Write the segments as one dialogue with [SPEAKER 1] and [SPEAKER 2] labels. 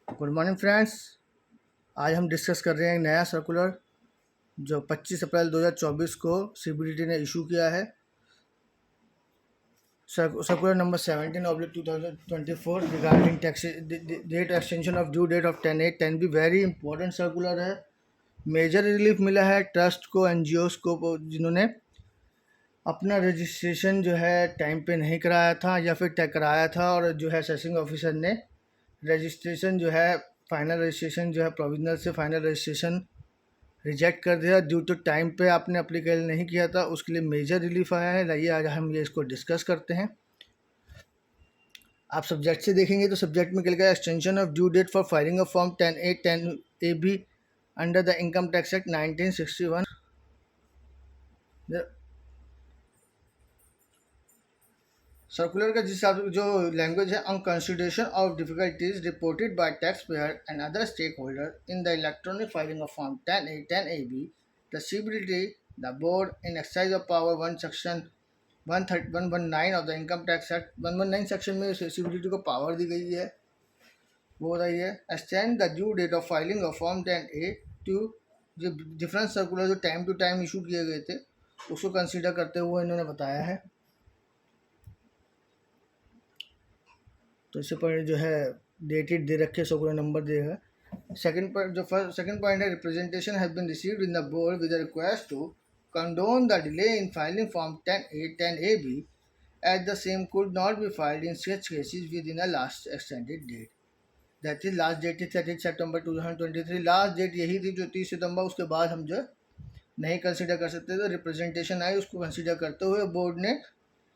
[SPEAKER 1] Good morning friends. आज हम discuss कर रहे हैं एक नया सर्कुलर जो 25 अप्रैल 2024 को सीबीडीटी ने इशू किया है। Circular number 17/2024 regarding tax date extension of due date of 10/8 भी वेरी इंपॉर्टेंट सर्कुलर है। मेजर रिलीफ मिला है ट्रस्ट को, एनजीओस को, जिन्होंने अपना रजिस्ट्रेशन जो है टाइम पे नहीं कराया था या फिर कराया था और जो है सेसिंग ऑफिसर ने रजिस्ट्रेशन जो है फाइनल रजिस्ट्रेशन जो है प्रोविजनल से फाइनल रजिस्ट्रेशन रिजेक्ट कर दिया ड्यू टू टाइम पे आपने अप्लीकेशन नहीं किया था। उसके लिए मेजर रिलीफ आया है। लाइए आज हम ये इसको डिस्कस करते हैं। आप सब्जेक्ट से देखेंगे तो सब्जेक्ट में लिखा है extension of due date for filing of form 10(a)(10)ab under the income tax act 1961। Circular का जिस हिसाब से जो लैंग्वेज है, on consideration of difficulties reported by tax payer and other stake holder in the electronic filing of form 10(a)(10)ab the CBDT the board in exercise of power 1 section 119 of the income tax act 119 section में CBDT को power दी गई है। वो हो रही है extend the due date of filing of form 10(a) to जो डिफरेंट सर्कुलर जो टाइम टू टाइम इशू किए गए थे उसको कंसिडर करते हुए इन्होंने बताया है। तो इससे पर जो है डेटेड दे रखे, सर्कुलर नंबर देगा। सेकंड पॉइंट है representation has been received in the board with request to condone the delay in filing form 10(a)(10)ab as the same could not be filed in such cases within a last extended date, that is last date is 30 September 2023। Last date यही थी जो 30 सितंबर, उसके बाद हम जो नहीं consider कर सकते। तो रिप्रेजेंटेशन आई, उसको कंसिडर करते हुए बोर्ड ने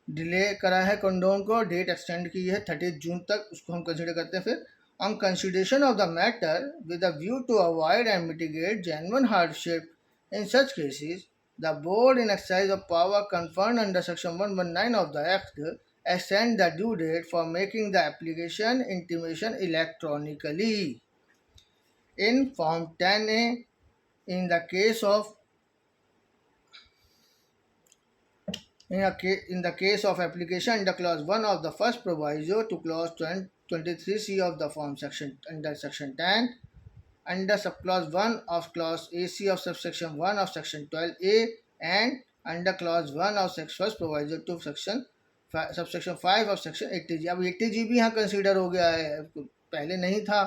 [SPEAKER 1] डिले करा है कंडोन को, डेट एक्सटेंड की है 30 जून तक, उसको हम कंसिडर करते हैं। फिर on consideration of the matter with a view to avoid and mitigate genuine hardship in such cases the board in exercise of power conferred under section 119 of the act extend the due date for making the application intimation electronically in form 10(a) in the case of in the case of application under clause 1 of the first proviso to clause 23C of the form section under section 10, under subclause 1 of clause AC of subsection 1 of section 12A, and under clause 1 of first proviso to subsection 5 of section 80G। अब 80G भी यहाँ consider हो गया है, पहले नहीं था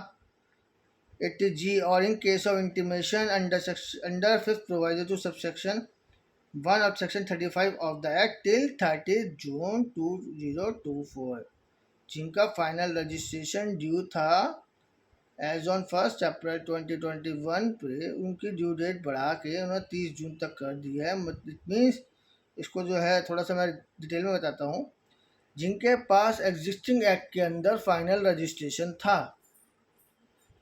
[SPEAKER 1] 80G। और in case of intimation under fifth proviso to subsection 1 of section 35 of the act till 30 June 2024, जिनका फाइनल रजिस्ट्रेशन ड्यू था एज ऑन 1 अप्रैल 2021 पे, उनकी ड्यू डेट बढ़ा के उन्होंने 30 जून तक कर दिया है। इट मीन्स इसको जो है थोड़ा सा मैं डिटेल में बताता हूँ। जिनके पास एग्जिस्टिंग एक्ट के अंदर फाइनल रजिस्ट्रेशन था,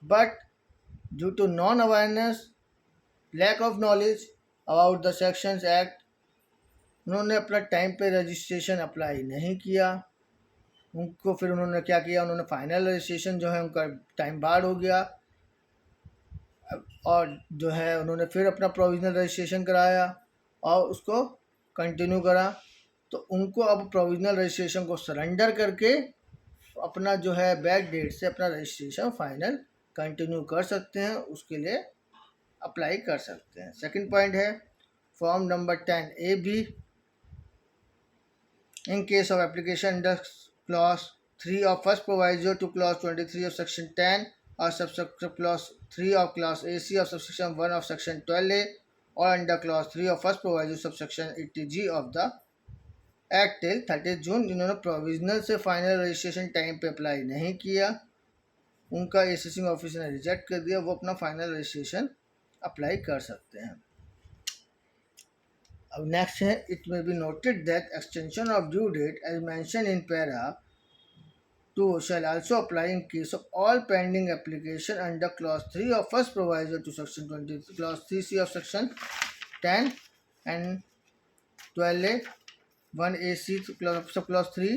[SPEAKER 1] but due to non awareness, lack of knowledge about the sections act, उन्होंने अपना टाइम पे रजिस्ट्रेशन अप्लाई नहीं किया। उनको फिर उन्होंने क्या किया, उन्होंने फाइनल रजिस्ट्रेशन जो है उनका टाइम बार हो गया और जो है उन्होंने फिर अपना प्रोविजनल रजिस्ट्रेशन कराया और उसको कंटिन्यू करा। तो उनको अब प्रोविजनल रजिस्ट्रेशन को सरेंडर करके अपना जो है बैक डेट से अपना रजिस्ट्रेशन फाइनल कंटिन्यू कर सकते हैं, उसके लिए अप्लाई कर सकते हैं। सेकंड पॉइंट है form number 10(a)(b) in case of application under clause 3 of first proviso to clause 23 of section 10 or subclause 3 of clause AC of subsection 1 of section 12A or under clause 3 of first proviso subsection 80G of the act till 30 जून, जिन्होंने provisional से final registration time पे apply नहीं किया, उनका assessing officer ने reject कर दिया, वो अपना फाइनल रजिस्ट्रेशन अप्लाई कर सकते हैं। अब नेक्स्ट है, it may be noted that extension of due date as mention in para 2 shall also apply in case of all pending application under clause 3 of first proviso to section 20, clause 3C of section 10 and 12A, 1AC subclause 3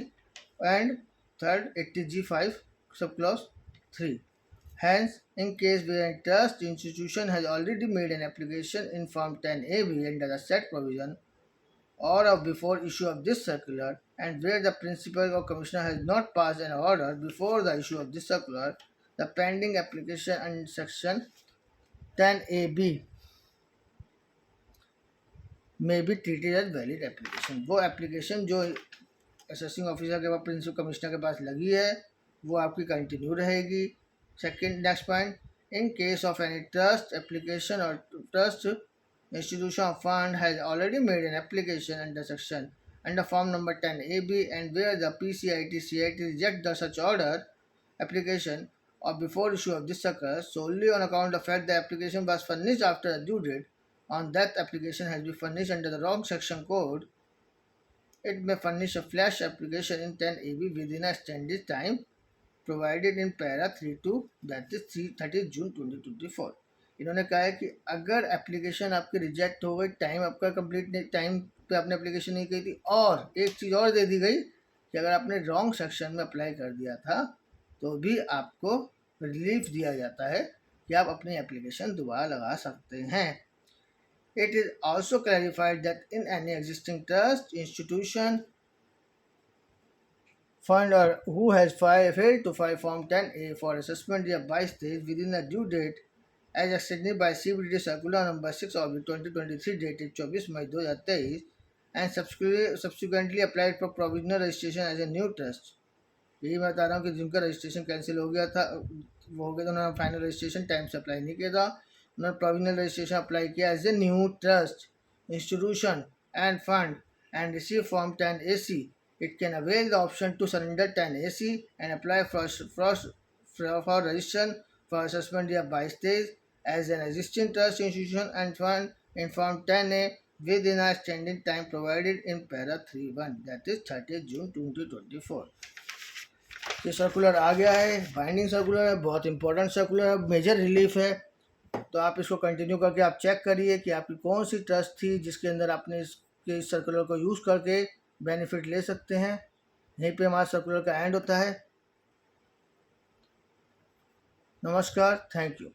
[SPEAKER 1] and third 80G5 subclause 3. Hence, in case where a trust institution has already made an application in Form 10(a)(b) under the said provision or of before issue of this circular, and where the principal or commissioner has not passed an order before the issue of this circular, the pending application under section 10AB may be treated as valid application. वो application जो assessing officer के पास, principal commissioner के पास लगी है, वो आपकी continue रहेगी. Second next point, in case of any trust application और trust institution of fund has already made an application under form number 10AB and where the PCIT reject the such order application or before issue of this circular solely on account of the fact the application was furnished after the due date on that application has been furnished under the wrong section code, it may furnish a flash application in 10AB within a extended time provided in para 32, that is 30 June 2024. इन्होंने कहा है कि अगर application आपकी reject हो गई, time आपका complete नहीं, टाइम पे आपने एप्लीकेशन नहीं की थी, और एक चीज़ और दे दी गई कि अगर आपने रॉन्ग सेक्शन में अप्लाई कर दिया था तो भी आपको रिलीफ दिया जाता है कि आप अपनी एप्लीकेशन दोबारा लगा सकते हैं. It is also clarified that in any existing trust, institution, fund or who has failed to file Form 10A for assessment year by stage within the due date as extended by CBDT Circular number 6/2023 dated 24 May 2023 and subsequently applied for provisional registration as a new trust. यही मैं बता रहा हूँ कि जिनका registration cancel हो गया था, वो हो गया था, उन्होंने फाइनल रजिस्ट्रेशन टाइम से अप्लाई नहीं किया था, उन्होंने प्रोविजनल रजिस्ट्रेशन अप्लाई किया as a new trust institution and fund and receive form 10AC, it can avail the option to surrender 10AC and apply for registration for assessment year by stage as an existing trust institution and fund in form 10A within a extended time provided in para 3(1), that is 30 June 2024. ये circular आ गया है, binding circular है, बहुत important circular है, major relief है. तो आप इसको कंटिन्यू करके आप चेक करिए कि आपकी कौन सी ट्रस्ट थी जिसके अंदर आपने इस सर्कुलर को यूज़ करके बेनिफिट ले सकते हैं. यहीं पे हमारा सर्कुलर का एंड होता है. नमस्कार, थैंक यू.